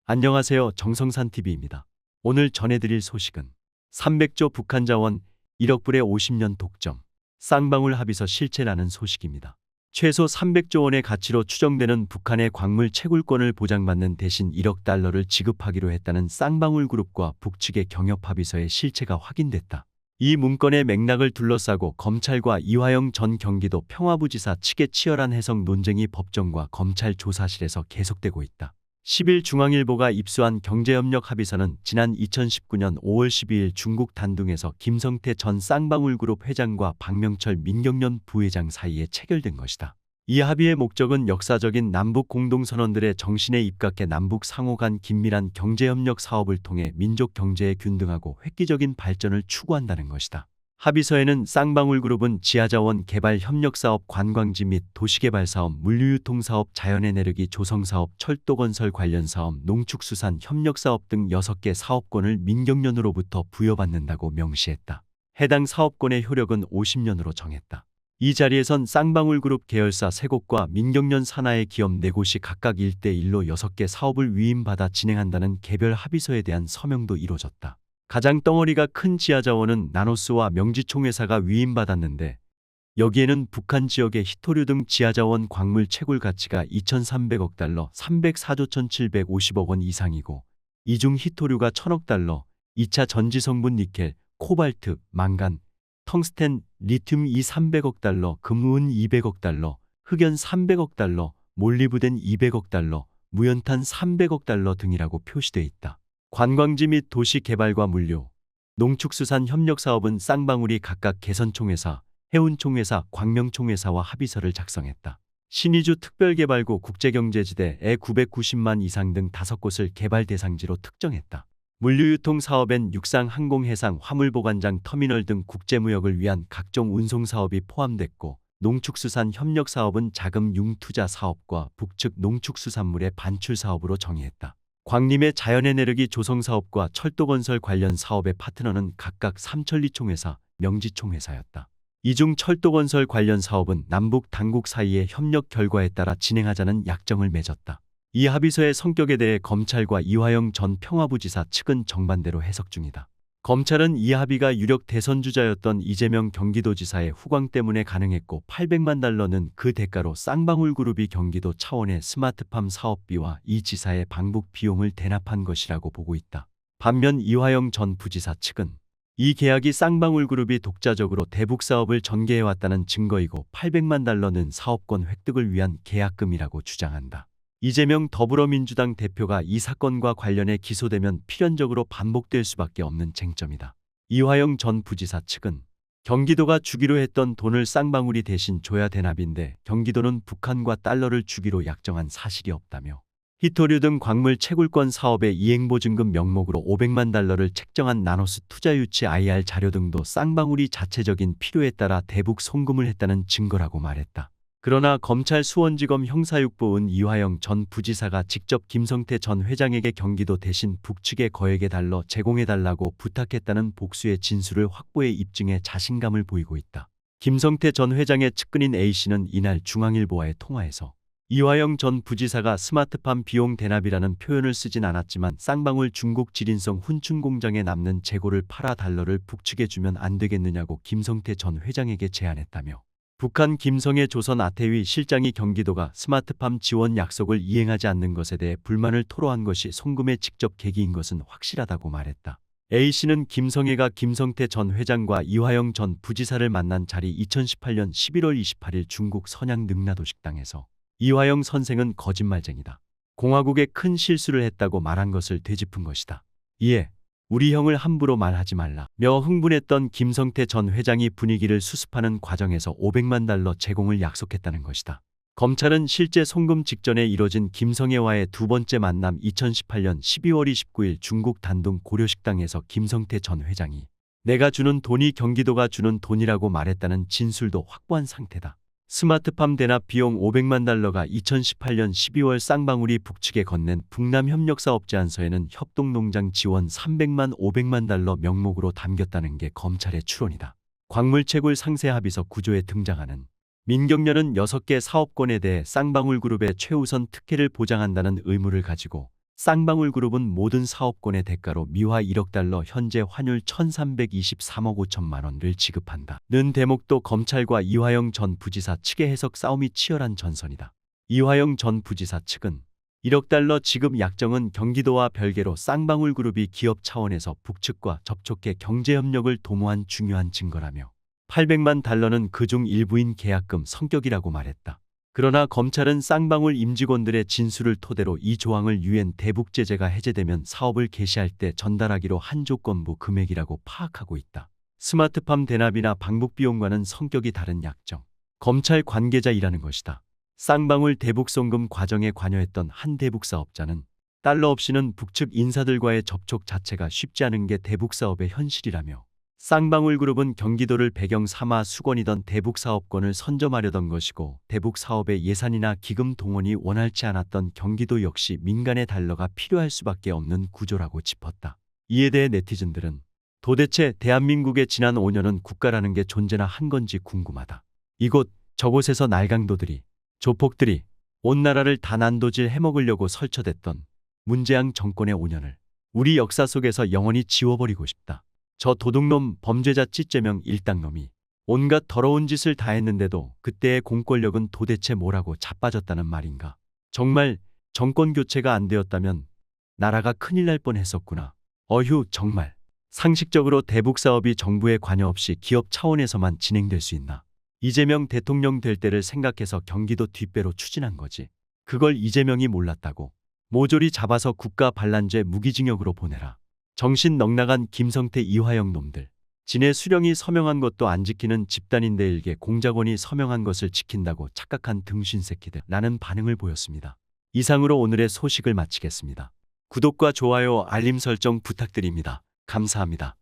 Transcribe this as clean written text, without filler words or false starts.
안녕하세요. 정성산TV입니다. 오늘 전해드릴 소식은 300조 북한 자원 1억 불의 50년 독점, 쌍방울 합의서 실체라는 소식입니다. 최소 300조 원의 가치로 추정되는 북한의 광물 채굴권을 보장받는 대신 1억 달러를 지급하기로 했다는 쌍방울 그룹과 북측의 경협 합의서의 실체가 확인됐다. 이 문건의 맥락을 둘러싸고 검찰과 이화영 전 경기도 평화부지사 측의 치열한 해석 논쟁이 법정과 검찰 조사실에서 계속되고 있다. 10일 중앙일보가 입수한 경제협력 합의서는 지난 2019년 5월 12일 중국 단둥에서 김성태 전 쌍방울그룹 회장과 박명철 민경련 부회장 사이에 체결된 것이다. 이 합의의 목적은 역사적인 남북 공동선언들의 정신에 입각해 남북 상호 간 긴밀한 경제협력 사업을 통해 민족 경제의 균등하고 획기적인 발전을 추구한다는 것이다. 합의서에는 쌍방울그룹은 지하자원 개발 협력사업, 관광지 및 도시개발사업, 물류유통사업, 자연에너지 조성사업, 철도건설 관련 사업, 농축수산 협력사업 등 6개 사업권을 민경련으로부터 부여받는다고 명시했다. 해당 사업권의 효력은 50년으로 정했다. 이 자리에선 쌍방울그룹 계열사 3곳과 민경련 산하의 기업 4곳이 각각 1대1로 6개 사업을 위임받아 진행한다는 개별 합의서에 대한 서명도 이뤄졌다. 가장 덩어리가 큰 지하자원은 나노스와 명지총회사가 위임받았는데 여기에는 북한 지역의 희토류 등 지하자원 광물 채굴 가치가 2,300억 달러, 304조 1,750억 원 이상이고 이 중 희토류가 1,000억 달러, 2차 전지성분 니켈, 코발트, 망간, 텅스텐, 리튬 300억 달러, 금은 200억 달러, 흑연 300억 달러, 몰리브덴 200억 달러, 무연탄 300억 달러 등이라고 표시돼 있다. 관광지 및 도시 개발과 물류, 농축수산 협력사업은 쌍방울이 각각 개선총회사, 해운총회사, 광명총회사와 합의서를 작성했다. 신의주 특별개발구 국제경제지대에 990만 이상 등 5곳을 개발 대상지로 특정했다. 물류유통사업엔 육상, 항공, 해상, 화물보관장, 터미널 등 국제무역을 위한 각종 운송사업이 포함됐고 농축수산 협력사업은 자금 융투자 사업과 북측 농축수산물의 반출 사업으로 정의했다. 광림의 자연에너지 조성사업과 철도건설 관련 사업의 파트너는 각각 삼천리총회사, 명지총회사였다. 이 중 철도건설 관련 사업은 남북 당국 사이의 협력 결과에 따라 진행하자는 약정을 맺었다. 이 합의서의 성격에 대해 검찰과 이화영 전 평화부지사 측은 정반대로 해석 중이다. 검찰은 이 합의가 유력 대선주자였던 이재명 경기도지사의 후광 때문에 가능했고 800만 달러는 그 대가로 쌍방울그룹이 경기도 차원의 스마트팜 사업비와 이 지사의 방북 비용을 대납한 것이라고 보고 있다. 반면 이화영 전 부지사 측은 이 계약이 쌍방울그룹이 독자적으로 대북 사업을 전개해왔다는 증거이고 800만 달러는 사업권 획득을 위한 계약금이라고 주장한다. 이재명 더불어민주당 대표가 이 사건과 관련해 기소되면 필연적으로 반복될 수밖에 없는 쟁점이다. 이화영 전 부지사 측은 경기도가 주기로 했던 돈을 쌍방울이 대신 줘야 대납인데 경기도는 북한과 달러를 주기로 약정한 사실이 없다며 희토류 등 광물 채굴권 사업의 이행보증금 명목으로 500만 달러를 책정한 나노스 투자유치 IR 자료 등도 쌍방울이 자체적인 필요에 따라 대북 송금을 했다는 증거라고 말했다. 그러나 검찰 수원지검 형사육부은 이화영 전 부지사가 직접 김성태 전 회장에게 경기도 대신 북측에 거액의 달러 제공해달라고 부탁했다는 복수의 진술을 확보해 입증해 자신감을 보이고 있다. 김성태 전 회장의 측근인 A씨는 이날 중앙일보와의 통화에서 이화영 전 부지사가 스마트팜 비용 대납이라는 표현을 쓰진 않았지만 쌍방울 중국 지린성 훈춘 공장에 남는 재고를 팔아 달러를 북측에 주면 안 되겠느냐고 김성태 전 회장에게 제안했다며 북한 김성애 조선 아태위 실장이 경기도가 스마트팜 지원 약속을 이행하지 않는 것에 대해 불만을 토로한 것이 송금의 직접 계기인 것은 확실하다고 말했다. A씨는 김성애가 김성태 전 회장과 이화영 전 부지사를 만난 자리 2018년 11월 28일 중국 선양 능라도 식당에서 이화영 선생은 거짓말쟁이다. 공화국에 큰 실수를 했다고 말한 것을 되짚은 것이다. 이에 우리 형을 함부로 말하지 말라 며 흥분했던 김성태 전 회장이 분위기를 수습하는 과정에서 500만 달러 제공을 약속했다는 것이다. 검찰은 실제 송금 직전에 이뤄진 김성애와의 두 번째 만남 2018년 12월 29일 중국 단둥 고려식당에서 김성태 전 회장이 내가 주는 돈이 경기도가 주는 돈이라고 말했다는 진술도 확보한 상태다. 스마트팜 대납 비용 500만 달러가 2018년 12월 쌍방울이 북측에 건넨 북남협력사업 제안서에는 협동농장 지원 300만 500만 달러 명목으로 담겼다는 게 검찰의 추론이다. 광물채굴 상세합의서 구조에 등장하는 민경련은 6개 사업권에 대해 쌍방울그룹의 최우선 특혜를 보장한다는 의무를 가지고 쌍방울그룹은 모든 사업권의 대가로 미화 1억 달러 현재 환율 1323억 5천만 원을 지급한다. 는 대목도 검찰과 이화영 전 부지사 측의 해석 싸움이 치열한 전선이다. 이화영 전 부지사 측은 1억 달러 지급 약정은 경기도와 별개로 쌍방울그룹이 기업 차원에서 북측과 접촉해 경제협력을 도모한 중요한 증거라며 800만 달러는 그중 일부인 계약금 성격이라고 말했다. 그러나 검찰은 쌍방울 임직원들의 진술을 토대로 이 조항을 유엔 대북 제재가 해제되면 사업을 개시할 때 전달하기로 한 조건부 금액이라고 파악하고 있다. 스마트팜 대납이나 방북 비용과는 성격이 다른 약정. 검찰 관계자이라는 것이다. 쌍방울 대북 송금 과정에 관여했던 한 대북 사업자는 달러 없이는 북측 인사들과의 접촉 자체가 쉽지 않은 게 대북 사업의 현실이라며 쌍방울그룹은 경기도를 배경 삼아 수건이던 대북 사업권을 선점하려던 것이고 대북 사업의 예산이나 기금 동원이 원활치 않았던 경기도 역시 민간의 달러가 필요할 수밖에 없는 구조라고 짚었다. 이에 대해 네티즌들은 도대체 대한민국의 지난 5년은 국가라는 게 존재나 한 건지 궁금하다. 이곳 저곳에서 날강도들이 조폭들이 온 나라를 다 난도질 해먹으려고 설쳐댔던 문재양 정권의 5년을 우리 역사 속에서 영원히 지워버리고 싶다. 저 도둑놈 범죄자 찌째명 일당놈이 온갖 더러운 짓을 다 했는데도 그때의 공권력은 도대체 뭐라고 자빠졌다는 말인가. 정말 정권 교체가 안 되었다면 나라가 큰일 날 뻔했었구나. 어휴 정말. 상식적으로 대북 사업이 정부의 관여 없이 기업 차원에서만 진행될 수 있나. 이재명 대통령 될 때를 생각해서 경기도 뒷배로 추진한 거지. 그걸 이재명이 몰랐다고. 모조리 잡아서 국가 반란죄 무기징역으로 보내라. 정신 넉나간 김성태 이화영 놈들. 진해 수령이 서명한 것도 안 지키는 집단인데 일개 공작원이 서명한 것을 지킨다고 착각한 등신새끼들. 라는 반응을 보였습니다. 이상으로 오늘의 소식을 마치겠습니다. 구독과 좋아요 알림 설정 부탁드립니다. 감사합니다.